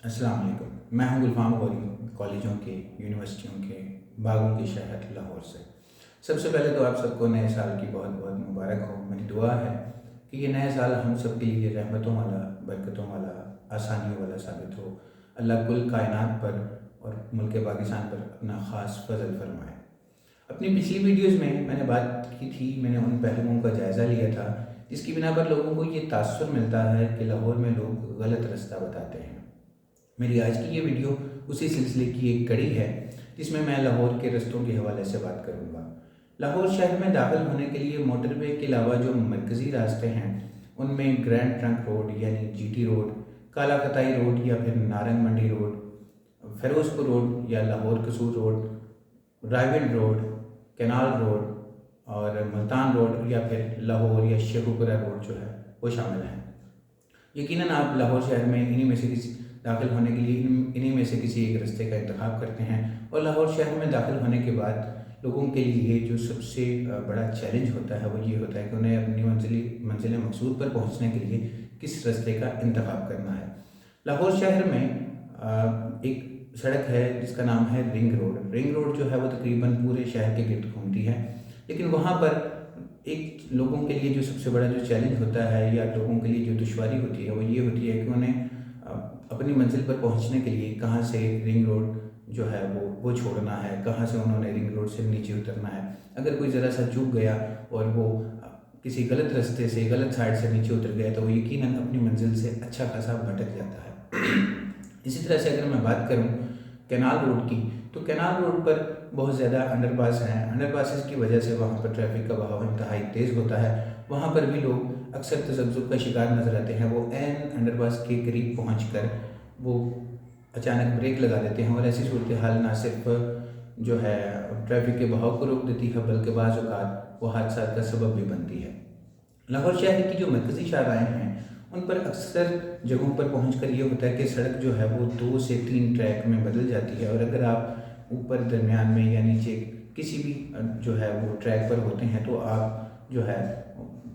السلام علیکم، میں ہوں گلفام غوری، کالجوں کے، یونیورسٹیوں کے، باغوں کے شہر لاہور سے۔ سب سے پہلے تو آپ سب کو نئے سال کی بہت بہت مبارک ہو۔ میری دعا ہے کہ یہ نئے سال ہم سب کے لیے رحمتوں والا، برکتوں والا، آسانیوں والا ثابت ہو۔ اللہ کل کائنات پر اور ملک پاکستان پر اپنا خاص فضل فرمائے۔ اپنی پچھلی ویڈیوز میں نے بات کی تھی، میں نے ان پہلوؤں کا جائزہ لیا تھا جس کی بنا پر لوگوں کو یہ تاثر ملتا ہے کہ لاہور میں لوگ غلط رستہ بتاتے ہیں۔ میری آج کی یہ ویڈیو اسی سلسلے کی ایک کڑی ہے جس میں لاہور کے رستوں کے حوالے سے بات کروں گا۔ لاہور شہر میں داخل ہونے کے لیے موٹر وے کے علاوہ جو مرکزی راستے ہیں ان میں گرینڈ ٹرنک روڈ یعنی جی ٹی روڈ، کالا قطائی روڈ یا پھر نارنگ منڈی روڈ، فیروز پور روڈ یا Lahore Kasur road, Raiwind road, canal road اور ملتان روڈ یا پھر لاہور یا شیخوپورہ روڈ جو ہے وہ شامل ہیں۔ یقیناً آپ لاہور شہر میں انہی میں سے کسی داخل ہونے کے لیے انہی میں سے کسی ایک رستے کا انتخاب کرتے ہیں، اور لاہور شہر میں داخل ہونے کے بعد لوگوں کے لیے جو سب سے بڑا چیلنج ہوتا ہے وہ یہ ہوتا ہے کہ انہیں اپنی منزل مقصود پر پہنچنے کے لیے کس رستے کا انتخاب کرنا ہے۔ لاہور شہر میں ایک سڑک ہے جس کا نام ہے رنگ روڈ۔ رنگ روڈ جو ہے وہ تقریباً پورے شہر کے گرد گھومتی ہے، لیکن وہاں پر ایک لوگوں کے لیے جو سب سے بڑا جو چیلنج ہوتا ہے یا لوگوں کے لیے جو دشواری ہوتی ہے وہ یہ ہوتی ہے کہ انہیں اپنی منزل پر پہنچنے کے لیے کہاں سے رنگ روڈ جو ہے وہ چھوڑنا ہے، کہاں سے انہوں نے رنگ روڈ سے نیچے اترنا ہے۔ اگر کوئی ذرا سا چوک گیا اور وہ کسی غلط رستے سے، غلط سائڈ سے نیچے اتر گیا تو وہ یقیناً اپنی منزل سے اچھا خاصا بھٹک جاتا ہے۔ اسی طرح سے اگر میں بات کروں کینال روڈ کی، تو کینال روڈ پر بہت زیادہ انڈر پاس ہیں۔ انڈر پاسز کی وجہ سے وہاں پر ٹریفک کا بہاؤ انتہائی تیز ہوتا ہے۔ وہاں پر بھی لوگ اکثر تذبذب کا شکار نظر آتے ہیں۔ وہ عین انڈر پاس کے قریب پہنچ کر وہ اچانک بریک لگا دیتے ہیں، اور ایسی صورتحال نہ صرف جو ہے ٹریفک کے بہاؤ کو روک دیتی ہے بلکہ بعض اوقات وہ حادثات کا سبب بھی بنتی ہے۔ لاہور شہر کی جو مرکزی شاہراہیں ہیں ان پر اکثر جگہوں پر پہنچ کر یہ ہوتا ہے کہ سڑک جو ہے وہ 2 سے 3 ٹریک میں بدل جاتی ہے، اور اگر آپ اوپر، درمیان میں یا نیچے کسی بھی جو ہے وہ ٹریک پر ہوتے ہیں تو آپ جو ہے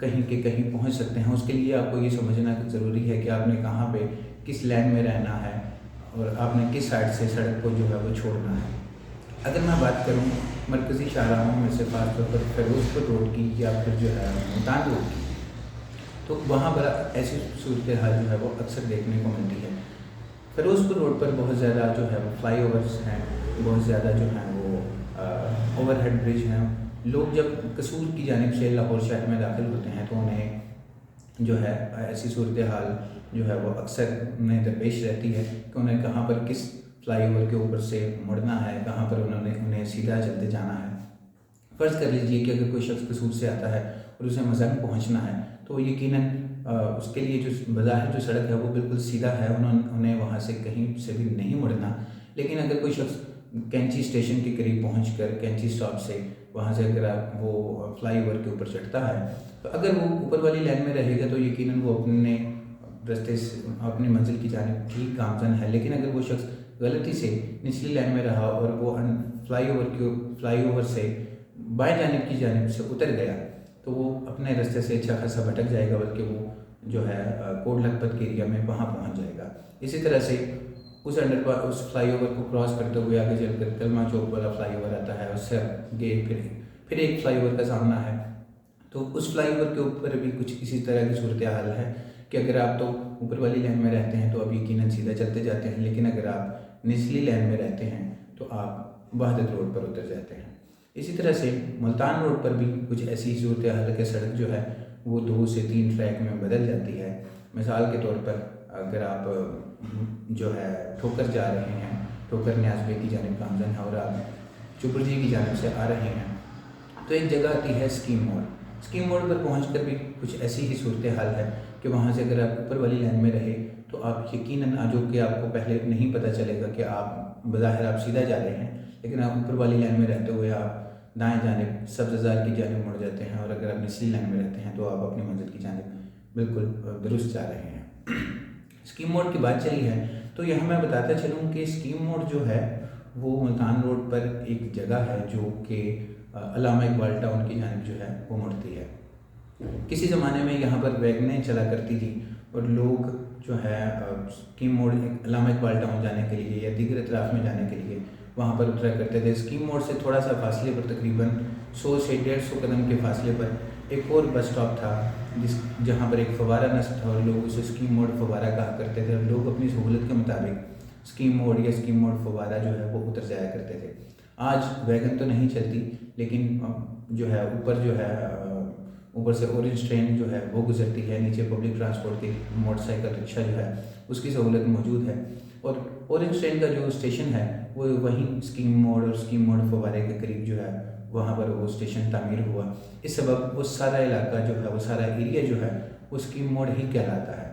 کہیں کے کہیں پہنچ سکتے ہیں۔ اس کے لیے آپ کو یہ سمجھنا ضروری ہے کہ آپ نے کہاں پہ کس لین میں رہنا ہے اور آپ نے کس سائڈ سے سڑک کو جو ہے وہ چھوڑنا ہے۔ اگر میں بات کروں مرکزی شاہراہوں میں سے خاص طور پر فیروز پور روڈ کی یا پھر جو ہے ملتان روڈ کی، تو وہاں پر ایسی صورتحال جو ہے وہ اکثر دیکھنے کو ملتی ہے۔ فیروز پور روڈ پر بہت زیادہ جو ہے وہ فلائی اوورس ہیں، بہت زیادہ جو ہیں وہ اوور ہیڈ برج ہیں۔ لوگ جب قصور کی جانب سے لاہور شہر میں داخل ہوتے ہیں تو انہیں جو ہے ایسی صورتحال جو ہے وہ اکثر انہیں درپیش رہتی ہے کہ انہیں کہاں پر کس فلائی اوور کے اوپر سے مڑنا ہے، کہاں پر انہیں سیدھا چلتے جانا ہے۔ فرض کر لیجئے کہ اگر کوئی شخص قصور سے آتا ہے اور اسے مزن پہنچنا ہے تو یقیناً اس کے لیے جو بظاہر جو سڑک ہے وہ بالکل سیدھا ہے، انہیں وہاں سے کہیں سے بھی نہیں مڑنا۔ لیکن اگر کوئی شخص کینچی اسٹیشن کے قریب پہنچ کر کینچی اسٹاپ سے وہاں سے اگر وہ فلائی اوور کے اوپر چڑھتا ہے تو اگر وہ اوپر والی لائن میں رہے گا تو یقیناً وہ اپنے رستے سے اپنی منزل کی جانب ٹھیک گامزن ہے۔ لیکن اگر وہ شخص غلطی سے نچلی لائن میں رہا اور وہ فلائی اوور سے بائیں جانب سے اتر گیا تو وہ اپنے رستے سے اچھا خاصا بھٹک جائے گا، بلکہ وہ جو ہے کوٹ لکھپت کے ایریا میں وہاں پہنچ جائے گا۔ اسی طرح سے اس فلائی اوور کو کراس کرتے ہوئے آگے چل کر کلمہ چوک والا فلائی اوور آتا ہے، اس سے آگے پھر ایک فلائی اوور کا سامنا ہے، تو اس فلائی اوور کے اوپر بھی کچھ اسی طرح کی صورتحال ہے کہ اگر آپ تو اوپر والی لائن میں رہتے ہیں تو آپ یقیناً سیدھا چلتے جاتے ہیں، لیکن اگر آپ نچلی لائن میں رہتے ہیں تو آپ وحدت روڈ پر اتر جاتے ہیں۔ اسی طرح سے ملتان روڈ پر بھی کچھ ایسی صورتحال ہے کہ سڑک جو ہے وہ 2 سے 3 ٹریک میں بدل جاتی ہے۔ مثال کے طور پر اگر آپ جو ہے ٹھوکر جا رہے ہیں، ٹھوکر نیاز بے کی جانب گامزن ہے اور آپ چپر جی کی جانب سے آ رہے ہیں تو ایک جگہ آتی ہے اسکیم موڑ۔ اسکیم موڑ پر پہنچ کر بھی کچھ ایسی ہی صورتحال ہے کہ وہاں سے اگر آپ اوپر والی لائن میں رہے تو آپ یقیناً جو کہ آپ کو پہلے نہیں پتہ چلے گا کہ آپ بظاہر آپ سیدھا جا رہے ہیں، لیکن آپ اوپر والی لائن میں رہتے ہوئے آپ دائیں جانب سبز زار کی جانب مڑ جاتے ہیں، اور اگر آپ نچلی لائن میں رہتے ہیں تو آپ اپنی منزل کی جانب بالکل درست جا رہے ہیں۔ اسکیم موڑ کی بات چلی ہے تو یہاں میں بتاتا چلوں کہ اسکیم موڑ جو ہے وہ ملتان روڈ پر ایک جگہ ہے جو کہ علامہ اقبال ٹاؤن کی جانب جو ہے وہ مڑتی ہے۔ کسی زمانے میں یہاں پر ویگنیں چلا کرتی تھی اور لوگ جو ہے اسکیم موڑ علامہ اقبال ٹاؤن جانے کے لیے یا دیگر اطراف میں جانے کے لیے وہاں پر اترا کرتے تھے۔ اسکیم موڑ سے تھوڑا سا فاصلے پر تقریباً 100 سے 150 قدم کے فاصلے پر ایک اور بس اسٹاپ تھا جہاں پر ایک فوارہ نصب تھا، اور لوگ اسے اسکیم موڑ فوارہ کہا کرتے تھے، اور لوگ اپنی سہولت کے مطابق اسکیم موڑ یا اسکیم موڑ فوارہ جو ہے وہ اتر جایا کرتے تھے۔ آج ویگن تو نہیں چلتی، لیکن جو ہے اوپر سے اورنج ٹرین جو ہے وہ گزرتی ہے، نیچے پبلک ٹرانسپورٹ کی موٹر سائیکل رکشہ جو ہے اس کی سہولت موجود ہے، اور اورنج ٹرین کا جو اسٹیشن ہے وہ وہیں اسکیم موڑ اور اسکیم موڑ فوارے کے قریب جو ہے وہاں پر وہ اسٹیشن تعمیر ہوا۔ اس سبب وہ سارا علاقہ جو ہے وہ سارا ایریا جو ہے وہ اسکیم موڑ ہی کہلاتا ہے۔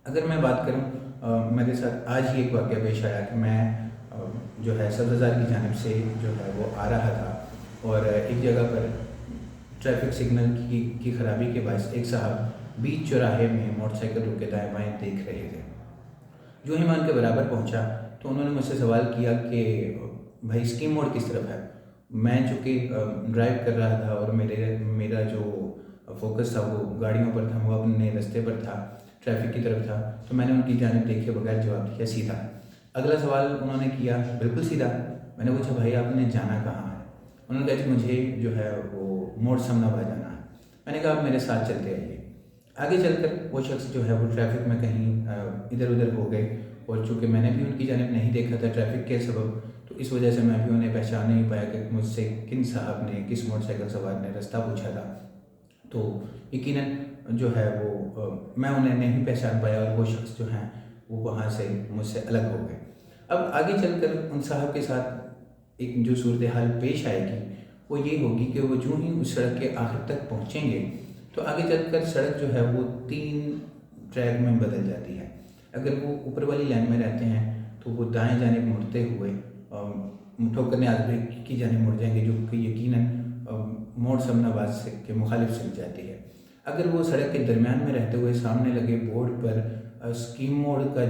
اگر میں بات کروں، میرے ساتھ آج ہی ایک واقعہ پیش آیا کہ میں جو ہے سبز بازار کی جانب سے جو ہے وہ آ رہا تھا، اور ایک جگہ پر ٹریفک سگنل کی خرابی کے باعث ایک صاحب بیچ چوراہے میں موٹر سائیکل روک کے دائیں بائیں دیکھ رہے تھے۔ جو ہی میں ان کے برابر پہنچا تو انہوں نے مجھ سے سوال کیا کہ بھائی اسکیم موڑ کس طرف ہے؟ میں چونکہ ڈرائیو کر رہا تھا اور میرا جو فوکس تھا وہ گاڑیوں پر تھا، وہ اپنے رستے پر تھا، ٹریفک کی طرف تھا، تو میں نے ان کی جانب دیکھے بغیر جواب دیا سیدھا۔ اگلا سوال انہوں نے کیا بالکل سیدھا۔ میں نے پوچھا بھائی آپ نے جانا کہاں ہے؟ انہوں نے کہا کہ مجھے جو ہے وہ موڑ سمناباد جانا ہے۔ میں نے کہا آپ میرے ساتھ چلتے آئیے۔ آگے چل کر وہ شخص جو ہے وہ ٹریفک میں کہیں ادھر ادھر ہو گئے، اور چونکہ میں نے بھی ان کی جانب نہیں دیکھا تھا ٹریفک کے سبب، تو اس وجہ سے میں بھی انہیں پہچان نہیں پایا کہ مجھ سے کن صاحب نے، کس موٹر سائیکل سوار نے رستہ پوچھا تھا۔ تو یقیناً جو ہے وہ میں انہیں نہیں پہچان پایا، اور وہ شخص جو ہیں وہ وہاں سے مجھ سے الگ ہو گئے۔ اب آگے چل کر ان صاحب کے ساتھ ایک جو صورتحال پیش آئے گی وہ یہ ہوگی کہ وہ جو ہی اس سڑک کے آخر تک پہنچیں گے تو آگے چل کر سڑک جو ہے وہ 3 ٹریک میں بدل جاتی ہے۔ اگر وہ اوپر والی لائن میں رہتے ہیں تو وہ دائیں جانب مڑتے ہوئے ٹھوکر نیاز کی جانب مڑ جائیں گے، جو کہ یقیناً موڑ سمناباد سے کے مخالف سمت جاتی ہے۔ اگر وہ سڑک کے درمیان میں رہتے ہوئے سامنے لگے بورڈ پر اسکیم موڑ کا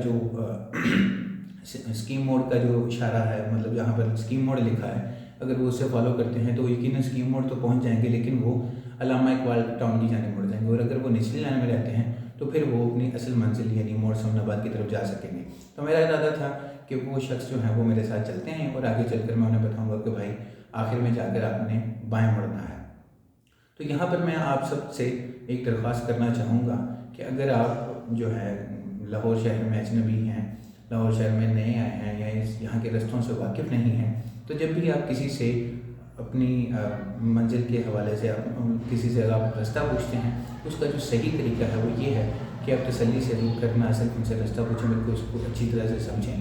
جو اشارہ ہے، مطلب جہاں پر اسکیم موڑ لکھا ہے، اگر وہ اسے فالو کرتے ہیں تو یقیناً اسکیم موڑ تو پہنچ جائیں گے، لیکن وہ علامہ اقبال ٹاؤن کی جانب مڑ جائیں گے، اور اگر وہ نچلی لائن میں رہتے ہیں تو پھر وہ اپنی اصل منزل یعنی موڑ سمناباد کی طرف جا سکیں گے۔ تو میرا ارادہ تھا کہ وہ شخص جو ہیں وہ میرے ساتھ چلتے ہیں، اور آگے چل کر میں انہیں بتاؤں گا کہ بھائی آخر میں جا کر آپ نے بائیں مڑنا ہے۔ تو یہاں پر میں آپ سب سے ایک درخواست کرنا چاہوں گا کہ اگر آپ جو ہے لاہور شہر میں اجنبی ہیں، لاہور شہر میں نئے آئے ہیں، یا یہاں کے رستوں سے واقف نہیں ہیں، تو جب بھی آپ کسی سے اپنی منزل کے حوالے سے کسی سے آپ رستہ پوچھتے ہیں، اس کا جو صحیح طریقہ ہے وہ یہ ہے کہ آپ تسلی سے روک کر نہ صرف ان سے رستہ پوچھیں بلکہ اس کو اچھی طرح سے سمجھیں۔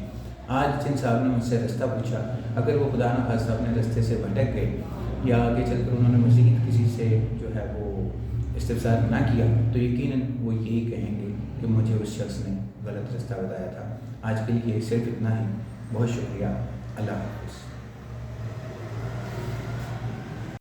آج جن صاحب نے مجھ سے رستہ پوچھا، اگر وہ خدا نخواستہ اپنے رستے سے بھٹک گئے یا آگے چل کر انہوں نے مزید کسی سے جو ہے وہ استفسار نہ کیا، تو یقیناً وہ یہی کہیں گے کہ مجھے اس شخص نے غلط رستہ بتایا تھا۔ آج کے لیے صرف اتنا ہی۔ بہت شکریہ۔ اللہ حافظ۔